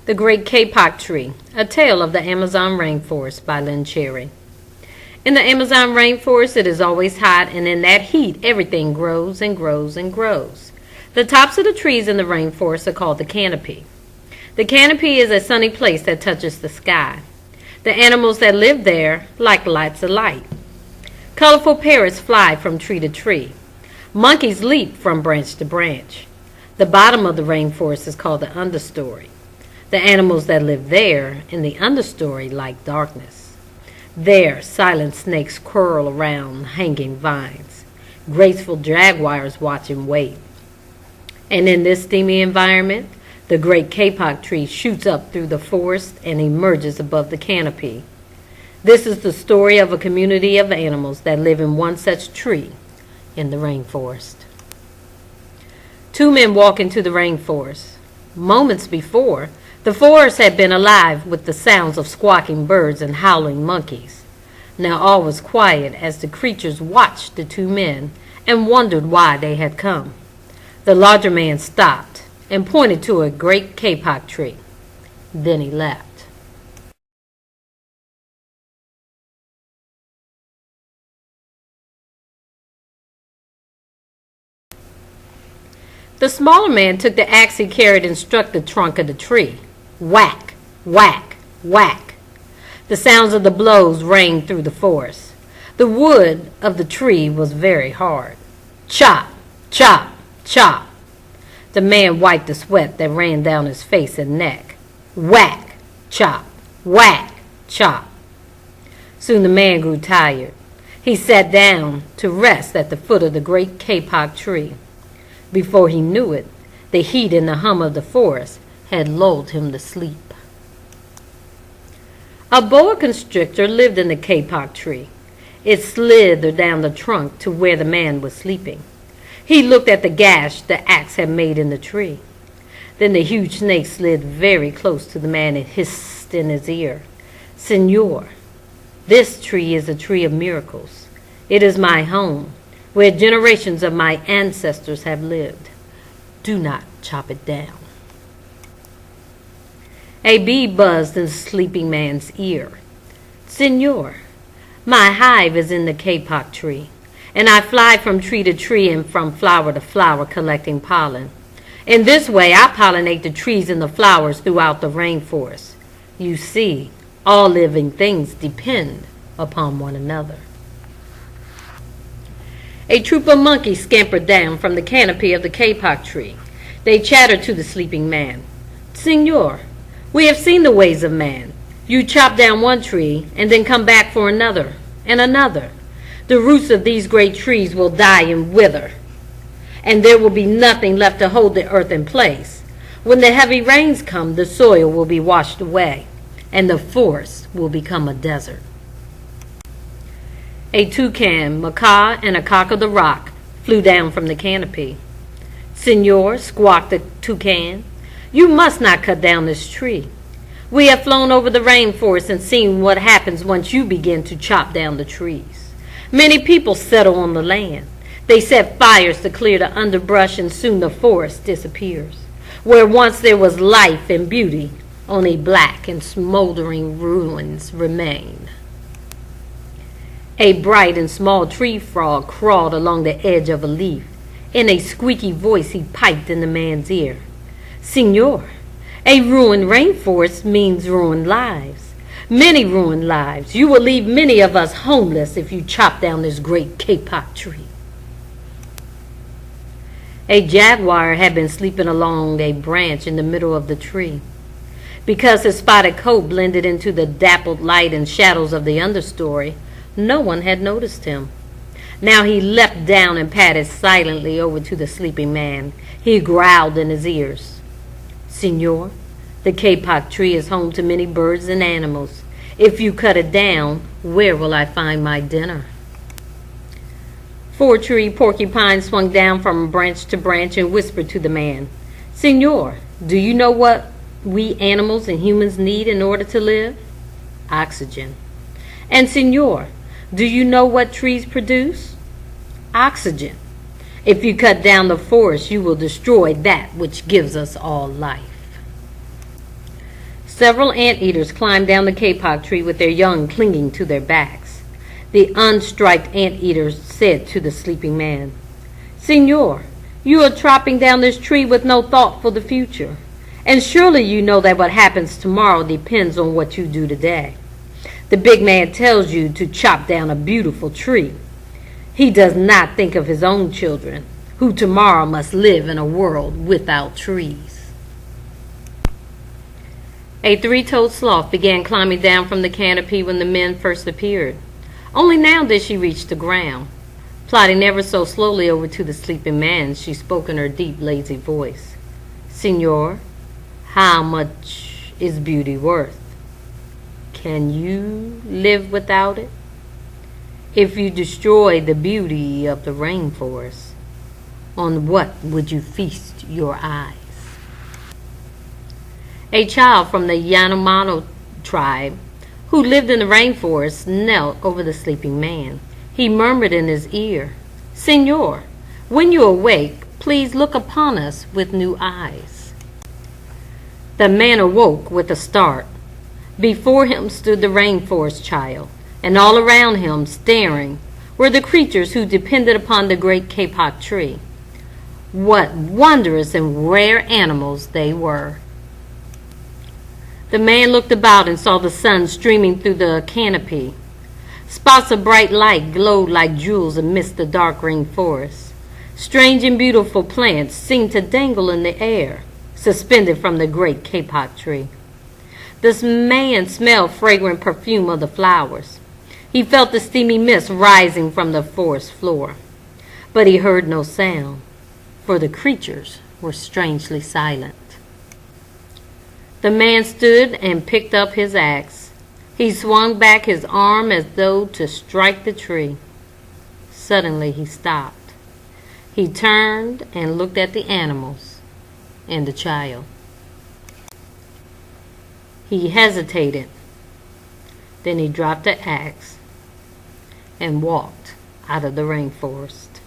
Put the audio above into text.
The Great Kapok Tree, A Tale of the Amazon Rainforest by Lynn Cherry. In the Amazon rainforest, it is always hot, and in that heat, everything grows and grows and grows. The tops of the trees in the rainforest are called the canopy. The canopy is a sunny place that touches the sky. The animals that live there like lots of light. Colorful parrots fly from tree to tree. Monkeys leap from branch to branch. The bottom of the rainforest is called the understory. The animals that live there in the understory like darkness. There, silent snakes curl around hanging vines. Graceful jaguars watch and wait. And in this steamy environment, the Great Kapok Tree shoots up through the forest and emerges above the canopy. This is the story of a community of animals that live in one such tree in the rainforest. Two men walk into the rainforest. Moments before, the forest had been alive with the sounds of squawking birds and howling monkeys. Now all was quiet as the creatures watched the two men and wondered why they had come. The larger man stopped and pointed to a great kapok tree. Then he left. The smaller man took the axe he carried and struck the trunk of the tree. Whack, whack, whack. The sounds of the blows rang through the forest. The wood of the tree was very hard. Chop, chop, chop. The man wiped the sweat that ran down his face and neck. Whack, chop, whack, chop. Soon the man grew tired. He sat down to rest at the foot of the great kapok tree. Before he knew it, the heat and the hum of the forest had lulled him to sleep. A boa constrictor lived in the kapok tree. It slithered down the trunk to where the man was sleeping. He looked at the gash the axe had made in the tree. Then the huge snake slid very close to the man and hissed in his ear, "Senor, this tree is a tree of miracles. It is my home, where generations of my ancestors have lived. Do not chop it down." A bee buzzed in the sleeping man's ear. "Senor, my hive is in the kapok tree, and I fly from tree to tree and from flower to flower collecting pollen. In this way, I pollinate the trees and the flowers throughout the rainforest. You see, all living things depend upon one another." A troop of monkeys scampered down from the canopy of the kapok tree. They chattered to the sleeping man. "Senor, we have seen the ways of man. You chop down one tree and then come back for another and another. The roots of these great trees will die and wither, and there will be nothing left to hold the earth in place. When the heavy rains come, the soil will be washed away, and the forest will become a desert." A toucan, macaw, and a cock of the rock flew down from the canopy. "Senor," squawked the toucan, "you must not cut down this tree. We have flown over the rainforest and seen what happens once you begin to chop down the trees. Many people settle on the land. They set fires to clear the underbrush, and soon the forest disappears. Where once there was life and beauty, only black and smoldering ruins remain." A bright and small tree frog crawled along the edge of a leaf. In a squeaky voice he piped in the man's ear. "Senor, a ruined rainforest means ruined lives. Many ruined lives. You will leave many of us homeless if you chop down this great kapok tree." A jaguar had been sleeping along a branch in the middle of the tree. Because his spotted coat blended into the dappled light and shadows of the understory, no one had noticed him. Now he leapt down and padded silently over to the sleeping man. He growled in his ears, "Senor, the kapok tree is home to many birds and animals. If you cut it down, where will I find my dinner?" Four-tree porcupine swung down from branch to branch and whispered to the man, "Senor, do you know what we animals and humans need in order to live? Oxygen. And senor, do you know what trees produce? Oxygen. If you cut down the forest, you will destroy that which gives us all life." Several anteaters climbed down the kapok tree with their young clinging to their backs. The unstriped anteater said to the sleeping man, "Senor, you are chopping down this tree with no thought for the future. And surely you know that what happens tomorrow depends on what you do today. The big man tells you to chop down a beautiful tree. He does not think of his own children, who tomorrow must live in a world without trees." A three-toed sloth began climbing down from the canopy when the men first appeared. Only now did she reach the ground. Plodding ever so slowly over to the sleeping man, she spoke in her deep, lazy voice. "Senor, how much is beauty worth? Can you live without it? If you destroy the beauty of the rainforest, on what would you feast your eyes?" A child from the Yanomamo tribe, who lived in the rainforest, knelt over the sleeping man. He murmured in his ear, "Senor, when you awake, please look upon us with new eyes." The man awoke with a start. Before him stood the rainforest child, and all around him, staring, were the creatures who depended upon the Great Kapok Tree. What wondrous and rare animals they were! The man looked about and saw the sun streaming through the canopy. Spots of bright light glowed like jewels amidst the dark rainforest. Strange and beautiful plants seemed to dangle in the air, suspended from the Great Kapok Tree. This man smelled fragrant perfume of the flowers. He felt the steamy mist rising from the forest floor. But he heard no sound, for the creatures were strangely silent. The man stood and picked up his axe. He swung back his arm as though to strike the tree. Suddenly he stopped. He turned and looked at the animals and the child. He hesitated. Then he dropped the axe and walked out of the rainforest.